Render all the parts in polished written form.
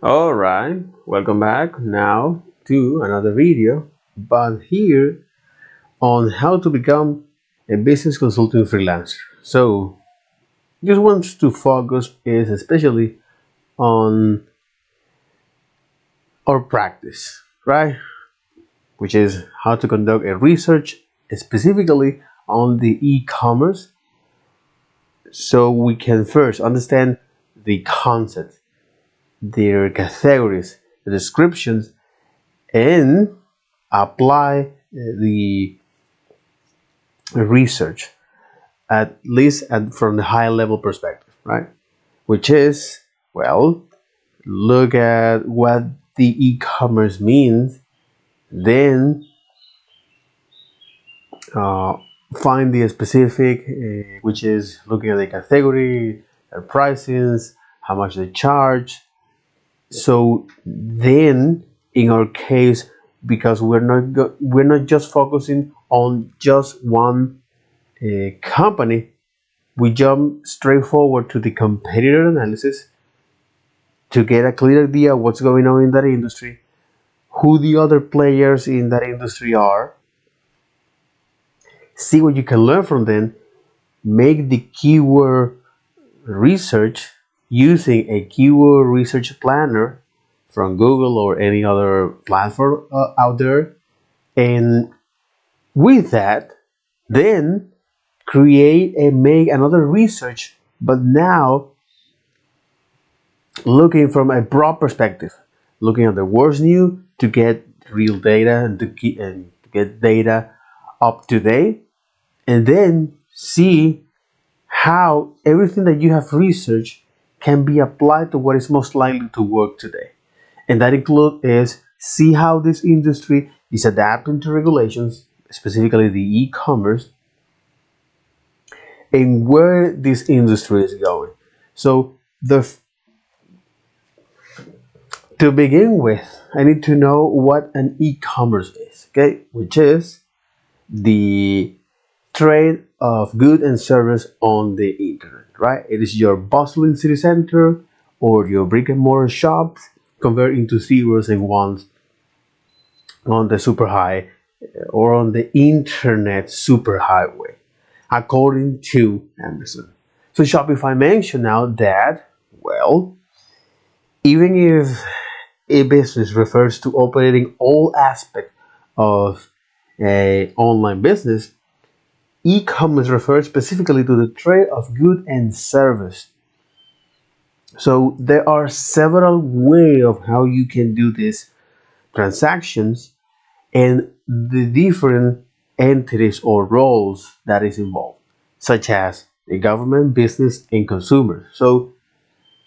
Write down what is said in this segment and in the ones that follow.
Alright, welcome back now to another video, but here on how to become a business consulting freelancer. So, just want to focus is especially on our practice, right? Which is how to conduct a research specifically on the e-commerce so we can first understand the concepts, their categories, the descriptions, and apply the research from the high level perspective, right? Which is, well, look at what the e-commerce means, then uh, find the specific, which is looking at the category, their pricings, how much they charge. So then, in our case, because we're not just focusing on just one company, we jump straight forward to the competitor analysis to get a clear idea of what's going on in that industry, who the other players in that industry are, see what you can learn from them, make the keyword research using a keyword research planner from Google or any other platform out there, and with that, then create and make another research, but now looking from a broad perspective, looking at the worst new to get real data and to get data up to date, and then see how everything that you have researched can be applied to what is most likely to work today. And that include is see how this industry is adapting to regulations, specifically the e-commerce, and where this industry is going. So the to begin with, I need to know what an e-commerce is, okay? Which is the trade of good and service on the internet, right? It is your bustling city center or your brick and mortar shops converted into zeros and ones on the super high or on the internet superhighway, according to Amazon. So Shopify mentioned now that, well, even if a business refers to operating all aspects of a online business, e-commerce refers specifically to the trade of good and service. So there are several ways of how you can do these transactions and the different entities or roles that is involved, such as the government, business, and consumers. So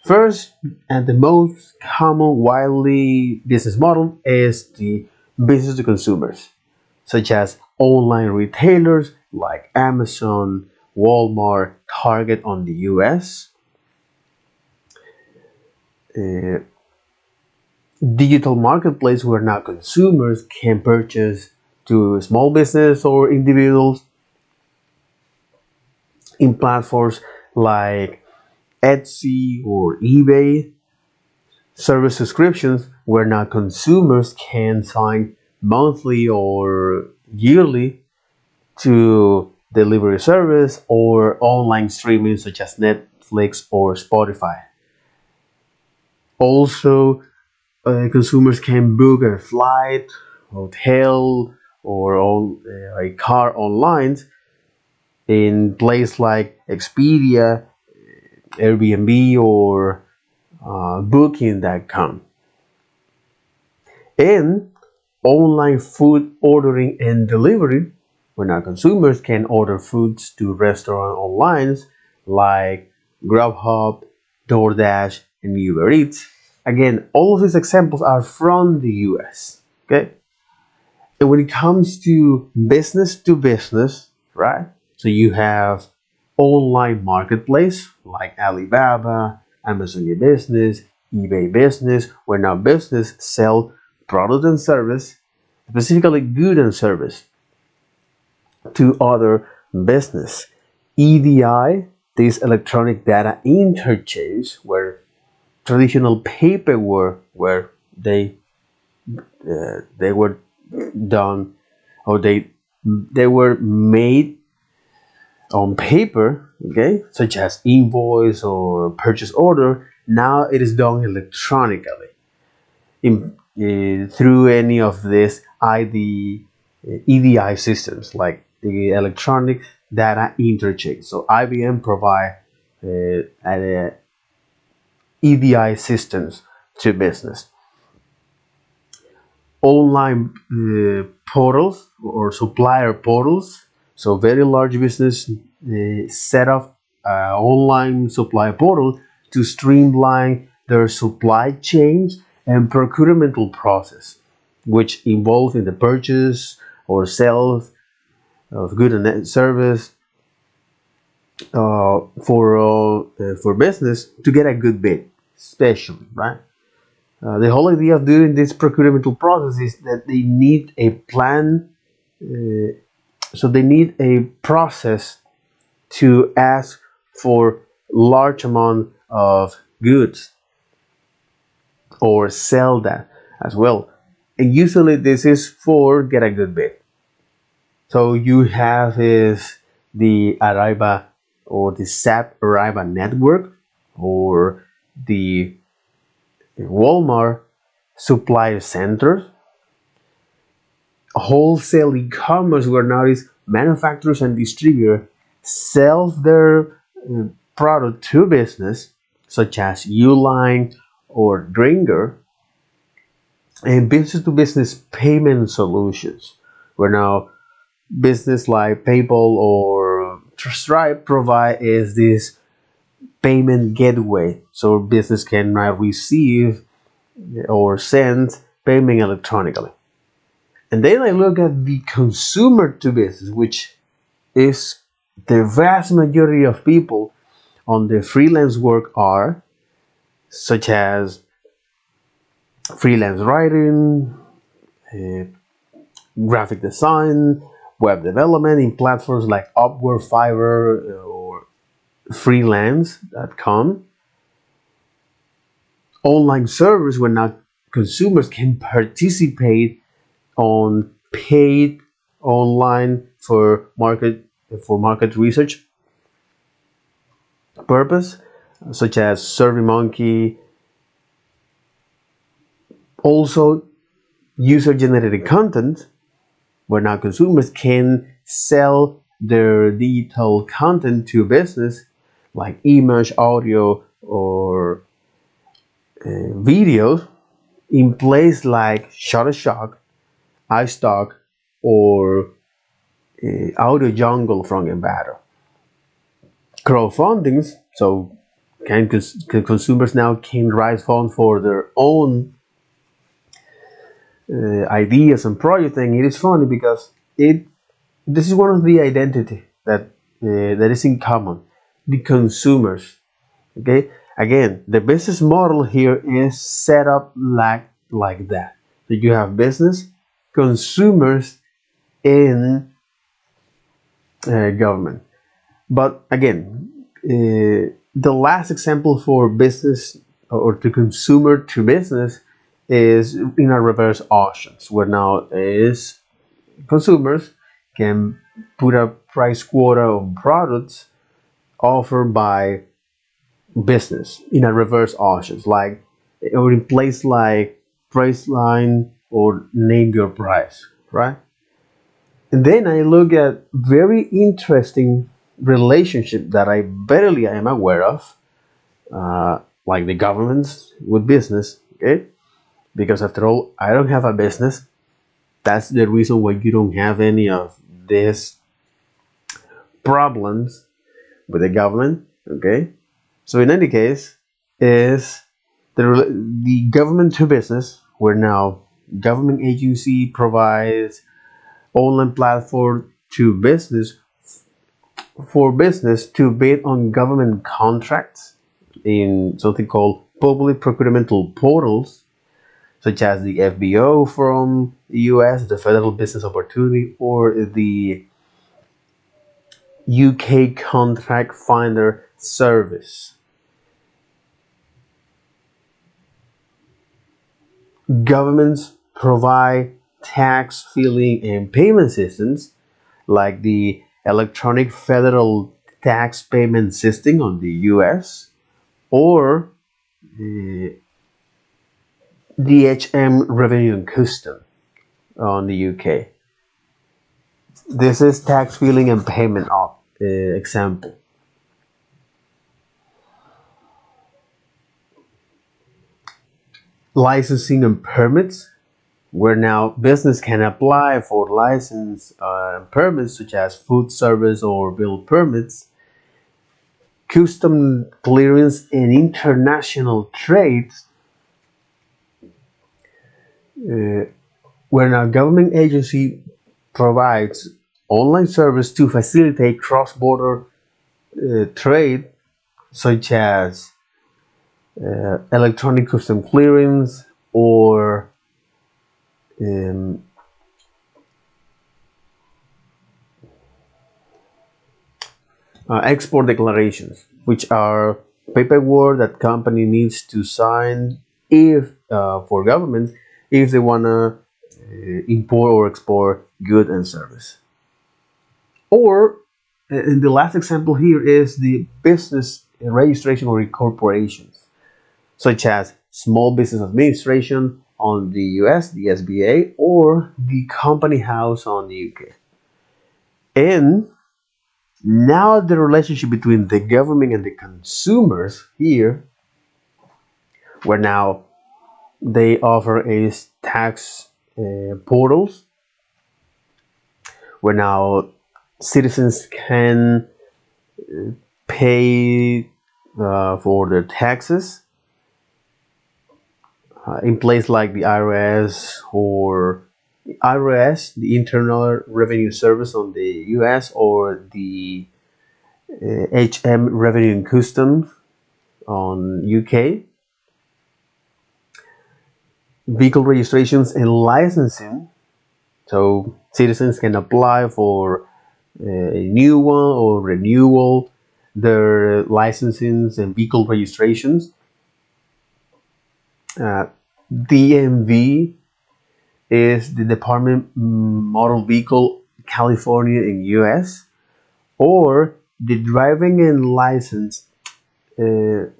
first and the most common widely business model is the business to consumers, such as online retailers like Amazon, Walmart, Target on the US, uh, digital marketplace where now consumers can purchase to small business or individuals in platforms like Etsy or eBay, service subscriptions where now consumers can sign monthly or yearly to delivery service or online streaming such as Netflix or Spotify. Also, consumers can book a flight, hotel, or a car online in place like Expedia, Airbnb, or Booking.com. And online food ordering and delivery, where now consumers can order foods to restaurant online like Grubhub, DoorDash, and Uber Eats. Again, all of these examples are from the US. Okay, and when it comes to business, right? So you have online marketplace like Alibaba, Amazon Business, eBay Business, where now business sell product and service, specifically good and service, to other business. EDI, this electronic data interchange, where traditional paperwork where they were done, or they were made on paper, okay, such as invoice or purchase order. Now it is done electronically through any of these EDI systems, like the electronic data interchange. So IBM provide EDI systems to business. Online portals or supplier portals. So very large business set up online supplier portal to streamline their supply chains and procurement process, which involve in the purchase or sales of good and service for business to get a good bid, especially, right? The whole idea of doing this procurement process is that they need a plan, so they need a process to ask for large amount of goods or sell that as well. And usually this is for get a good bid. So you have is the Arriba or the SAP Arriba network, or the Walmart supplier centers, wholesale e-commerce, where now is manufacturers and distributors sell their product to business, such as Uline or Dringer, and business to business payment solutions, where now business like PayPal or Stripe provide is this payment gateway, so business can now receive or send payment electronically. And then I look at the consumer to business, which is the vast majority of people on the freelance work are, such as freelance writing, uh, graphic design, web development in platforms like Upwork, Fiverr, or freelance.com. Online servers where now consumers can participate on paid online for market research purpose, such as SurveyMonkey. Also, user generated content, where now consumers can sell their digital content to business, like image, audio, or videos, in place like Shutterstock, iStock, or Audio Jungle from Envato. Crowdfundings, so consumers now can raise funds for their own ideas and projects. And it is funny because this is one of the identity that is in common, the consumers. Okay, again, the business model here is set up like that. So you have business, consumers, and government. But again, the last example for business or to consumer to business is in a reverse auctions, where now is consumers can put a price quota on products offered by business in a reverse auctions, like or in place like Priceline or Name Your Price, right? And then I look at very interesting relationship that I barely am aware of, like the governments with business. Okay, because after all, I don't have a business. That's the reason why you don't have any of these problems with the government. Okay, so in any case, is the government to business, where now government agency provides online platform to business for business to bid on government contracts in something called public procurement portals, such as the FBO from the US, the Federal Business Opportunity, or the UK Contract Finder Service. governments provide tax filing and payment systems like the electronic federal tax payment system on the US or the DHM Revenue and Custom on the UK. This is tax filing and payment example. Licensing and permits, where now business can apply for license permits such as food service or bill permits, custom clearance and international trades, where now government agency provides online service to facilitate cross-border trade such as electronic custom clearance or export declarations, which are paperwork that company needs to sign if for governments if they want to import or export good and service. Or and the last example here is the business registration or corporations, such as Small Business Administration on the US, the SBA, or the Company House on the UK. And now the relationship between the government and the consumers here, where now they offer is tax portals, where now citizens can pay for their taxes in place like the IRS or IRS, the Internal Revenue Service on the US, or the HM Revenue and Customs on UK. Vehicle registrations and licensing, so citizens can apply for a new one or renewal their licensings and vehicle registrations. DMV is the Department Motor Vehicle California in US, or the driving and license the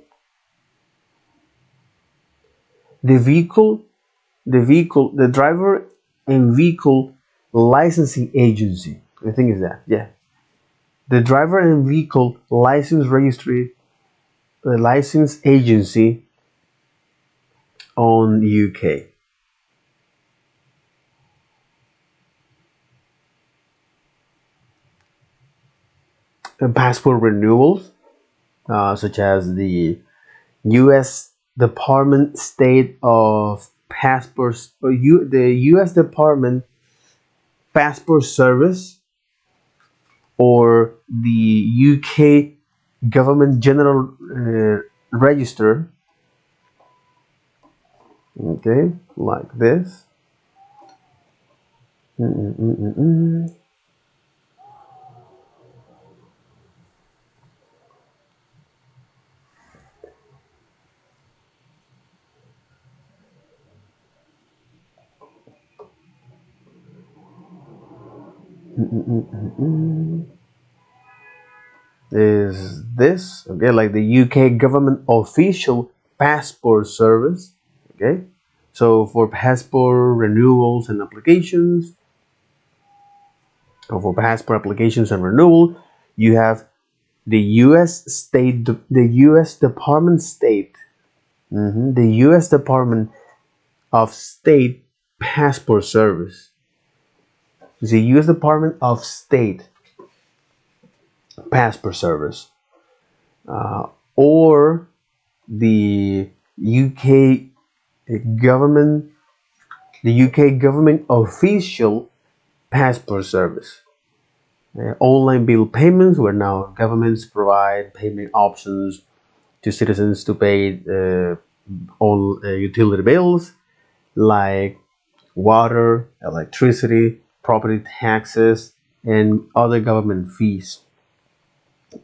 driver and vehicle licensing agency, I think is that, yeah, the driver and vehicle license registry license agency on UK. Passport renewals, such as the U.S. Department State of Passports, or the U.S. Department Passport Service, or the UK Government General Register. Okay, like this. Is this, okay, like the UK Government Official Passport Service. Okay, so for passport renewals and applications, or for passport applications and renewal, you have the the U.S. Department State, the U.S. Department of State Passport Service. The U.S. Department of State Passport Service, or the UK government, Official Passport Service. Online bill payments, where now governments provide payment options to citizens to pay all utility bills like water, electricity, property taxes, and other government fees.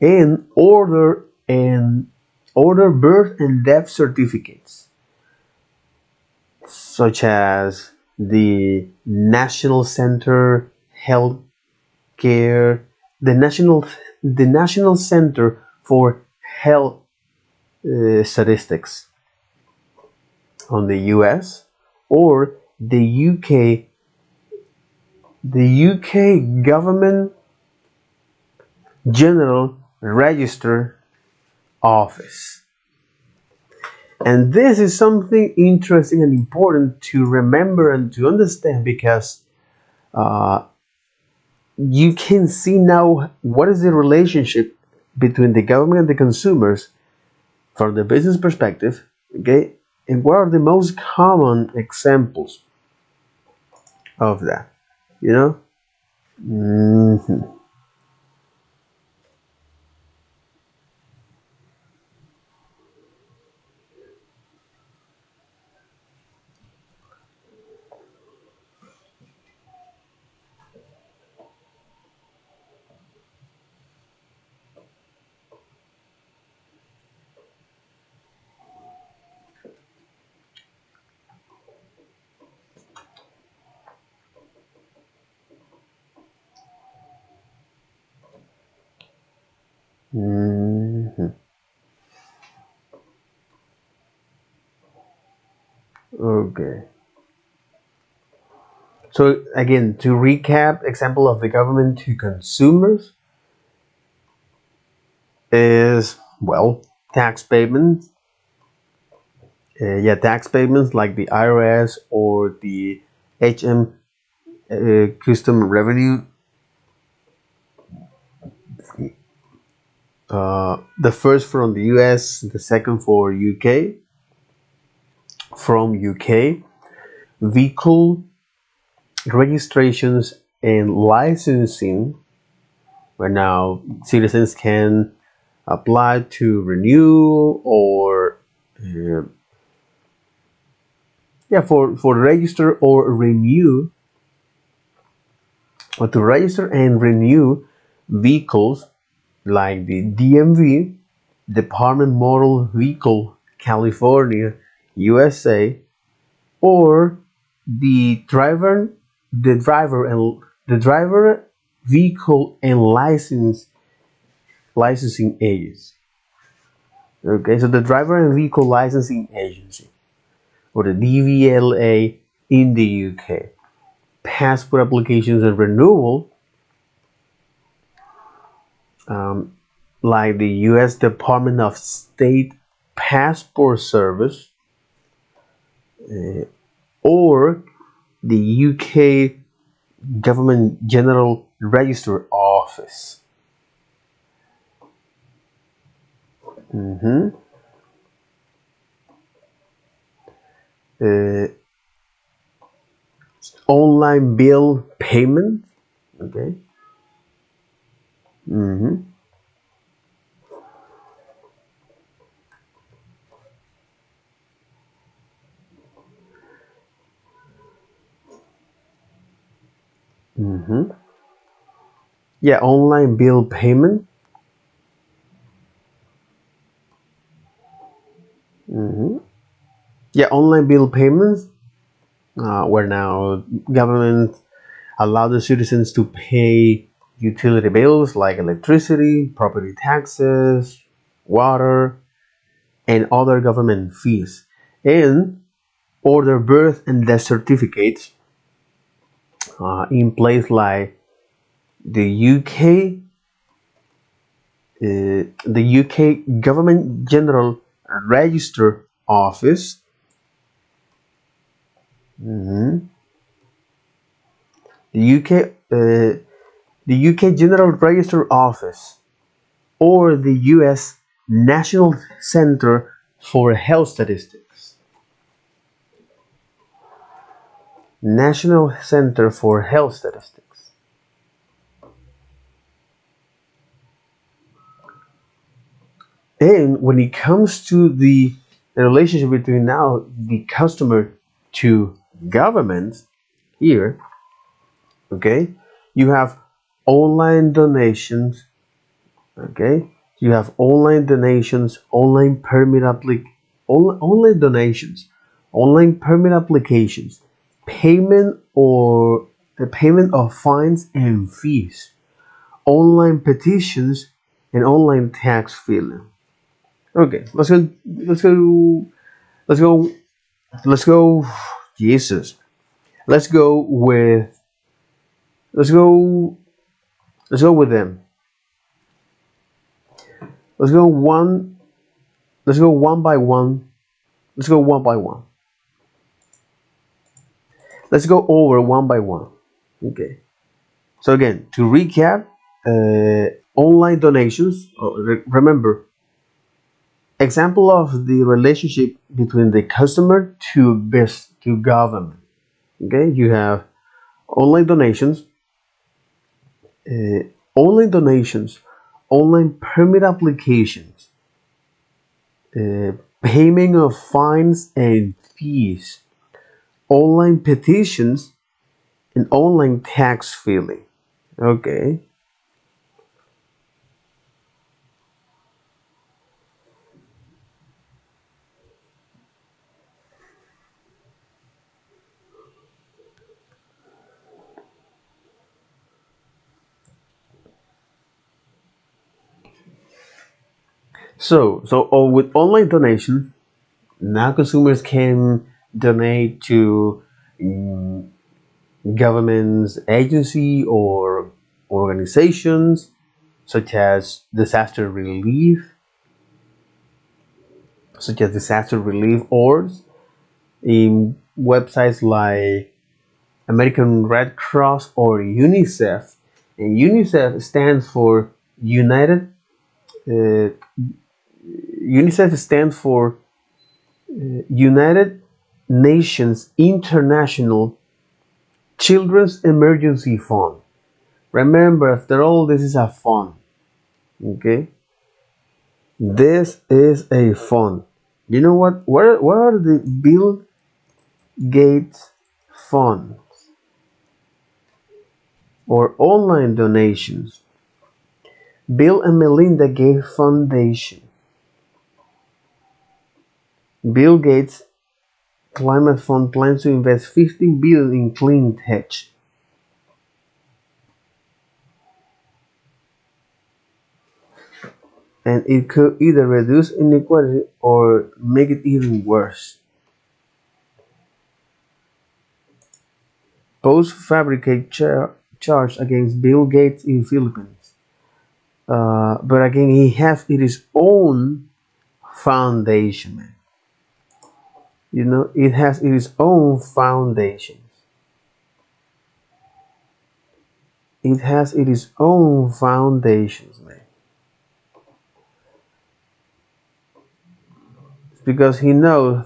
And order birth and death certificates such as the National Center Health Care, the National Center for Health Statistics on the US, or the UK Government General Register Office. And this is something interesting and important to remember and to understand, because uh, you can see now what is the relationship between the government and the consumers from the business perspective, okay? And what are the most common examples of that, you know? Mhm. Mhm. Okay. So again, to recap, example of the government to consumers is, well, tax payments. Tax payments like the IRS or the HM, custom revenue. The first from the US, the second for UK, from UK. Vehicle registrations and licensing, where now citizens can apply to renew or uh, for register or renew, or to register and renew vehicles like the DMV, Department Motor Vehicle California, USA, or the driver vehicle and licensing agency. Okay, so the driver and vehicle licensing agency, or the DVLA in the UK. Passport applications and renewal, um, like the US Department of State Passport Service, or the UK Government General Register Office. Mhm. Uh, Online bill payment. Okay. Mhm. Mhm. Yeah, online bill payment. Mhm. Yeah, online bill payments, where now government allow the citizens to pay utility bills like electricity, property taxes, water, and other government fees, and order birth and death certificates in place like the UK, the UK Government General Register Office, mhm, the UK, the UK General Register Office, or the US National Center for Health Statistics. National Center for Health Statistics. And when it comes to the relationship between now the customer to government here, okay, you have online donations, okay, you have online donations, online permit online donations, online permit applications, payment or the payment of fines and fees, online petitions, and online tax filing. Okay, let's go, let's go, let's go. Jesus, let's go with, let's go, let's go with them. Let's go one. Let's go one by one. Let's go one by one. Let's go over one by one. Okay. So again, to recap, online donations. Remember, example of the relationship between the customer to government. Okay, you have online donations, uh, online donations, online permit applications, uh, payment of fines and fees, online petitions, and online tax filing. Okay. With online donation, now consumers can donate to mm, governments, agency, or organizations such as disaster relief, or in websites like American Red Cross or UNICEF. And UNICEF stands for United. Uh, UNICEF stands for United Nations International Children's Emergency Fund. Remember, after all, this is a fund. Okay, this is a fund. You know what? Where are the Bill Gates Fund or online donations? Bill and Melinda Gates Foundation. Bill Gates Climate Fund plans to invest 15 billion in clean tech. And it could either reduce inequality or make it even worse. Both fabricate charge against Bill Gates in Philippines. But again, he has his own foundation, man. You know, it has its own foundation. It has its own foundations, man. It's because he knows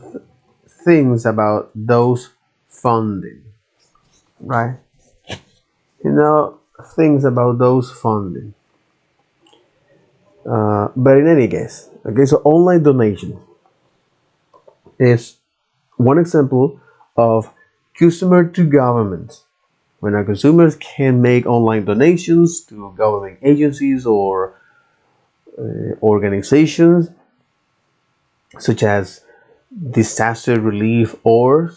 things about those funding, right? He knows things about those funding. But in any case, okay, so online donation is one example of consumer to government. When our consumers can make online donations to government agencies or organizations such as disaster relief or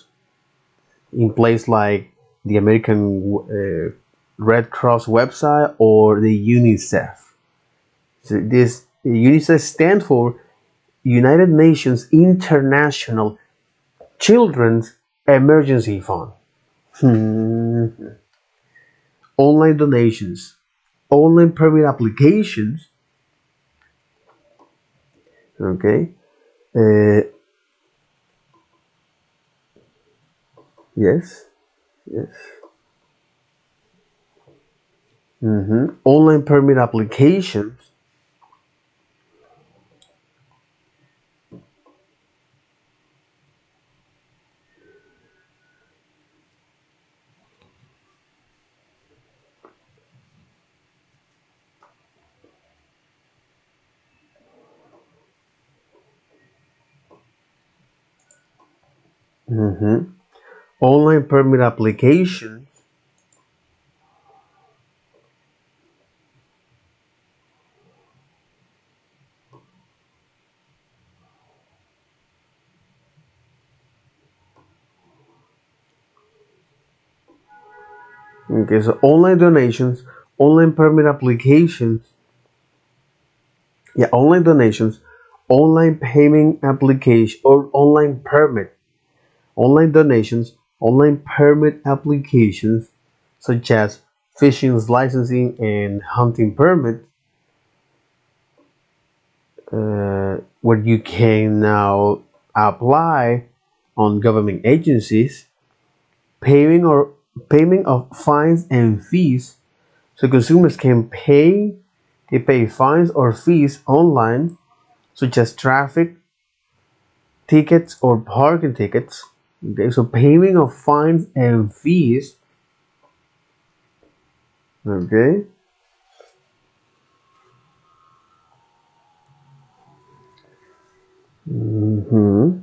in place like the American Red Cross website or the UNICEF. So this UNICEF stands for United Nations International Children's Emergency Fund. Hmm. Online donations, online permit applications. Okay. Uh, yes. Yes. Online permit applications. Mhm. Online permit applications. Okay, so online donations, online permit applications, online donations, online payment application or online donations, online permit applications such as fishing licensing and hunting permit, where you can now apply on government agencies, payment of fines and fees, so consumers can pay fines or fees online, such as traffic tickets or parking tickets. Okay, so payment of fines and fees. Okay. Mm-hmm.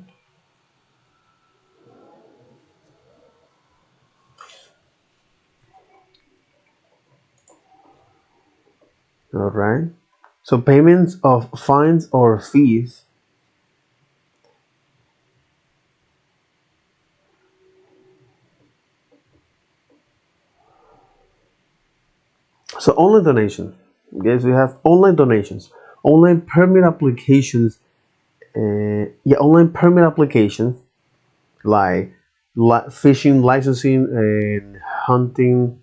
All right. So payments of fines or fees. So online donations. Okay, so we have online donations, online permit applications. Online permit applications like fishing licensing and hunting.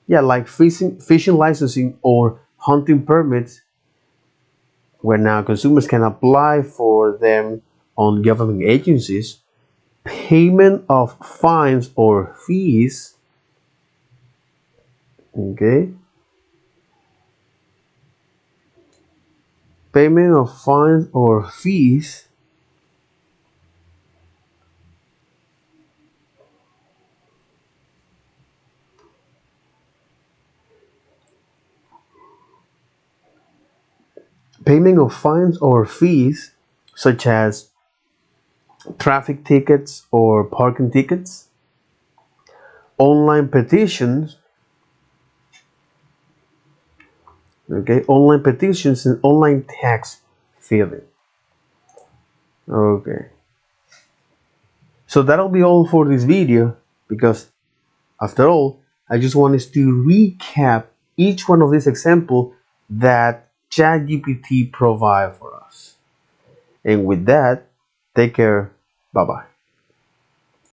Like fishing licensing or hunting permits, where now consumers can apply for them on government agencies. Payment of fines or fees. Okay. Payment of fines or fees. Payment of fines or fees, such as traffic tickets or parking tickets. Online petitions. Okay. Online petitions and online tax filing. Okay. So that'll be all for this video, because after all, I just wanted to recap each one of these examples that ChatGPT provide for us. And with that, take care. Bye bye.